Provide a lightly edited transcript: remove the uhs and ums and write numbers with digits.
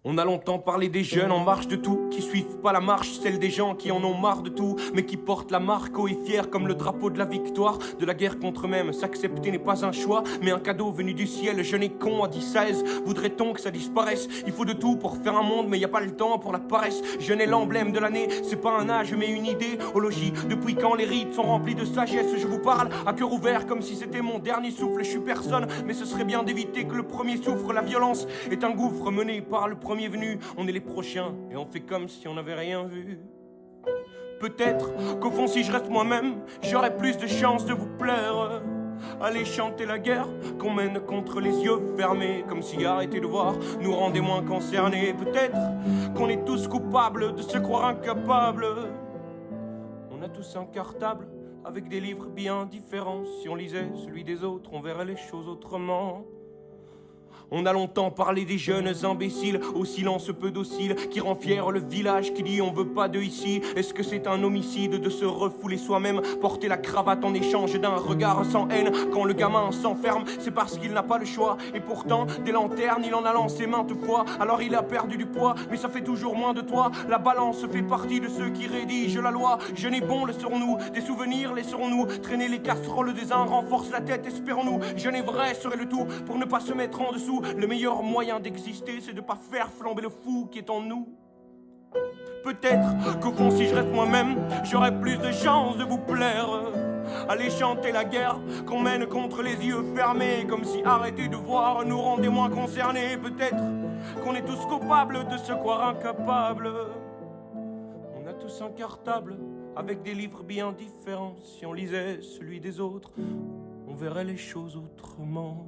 On a longtemps parlé des jeunes en marche de tout, qui suivent pas la marche, celle des gens qui en ont marre de tout, mais qui portent la marque haut et fier comme le drapeau de la victoire, de la guerre contre eux-mêmes. S'accepter n'est pas un choix, mais un cadeau venu du ciel. Jeune et con à 10-16, voudrait-on que ça disparaisse? Il faut de tout pour faire un monde, mais y a pas le temps pour la paresse. Jeune est l'emblème de l'année, c'est pas un âge mais une idée. Au logis, depuis quand les rites sont remplis de sagesse, je vous parle à cœur ouvert comme si c'était mon dernier souffle. Je suis personne, mais ce serait bien d'éviter que le premier souffre. La violence est un gouffre mené par le premier venu, on est les prochains et on fait comme si on n'avait rien vu. Peut-être qu'au fond si je reste moi-même, j'aurai plus de chances de vous plaire. Allez chanter la guerre qu'on mène contre les yeux fermés, comme si arrêter de voir nous rendait moins concernés. Peut-être qu'on est tous coupables de se croire incapables. On a tous un cartable avec des livres bien différents. Si on lisait celui des autres, on verrait les choses autrement. On a longtemps parlé des jeunes imbéciles, au silence peu docile, qui rend fier le village, qui dit on veut pas de ici. Est-ce que c'est un homicide de se refouler soi-même, porter la cravate en échange d'un regard sans haine? Quand le gamin s'enferme, c'est parce qu'il n'a pas le choix. Et pourtant, des lanternes, il en a lancé maintes fois. Alors il a perdu du poids, mais ça fait toujours moins de toi. La balance fait partie de ceux qui rédigent la loi. Jeune et bon, laisserons-nous des souvenirs, laisserons-nous traîner les casseroles des uns, renforce la tête, espérons-nous. Jeune et vrai serait le tout pour ne pas se mettre en dessous. Le meilleur moyen d'exister, c'est de pas faire flamber le fou qui est en nous. Peut-être qu'au fond, si je reste moi-même, j'aurai plus de chances de vous plaire. Allez chanter la guerre qu'on mène contre les yeux fermés, comme si arrêter de voir nous rendait moins concernés. Peut-être qu'on est tous coupables de se croire incapables. On a tous un cartable avec des livres bien différents. Si on lisait celui des autres, on verrait les choses autrement.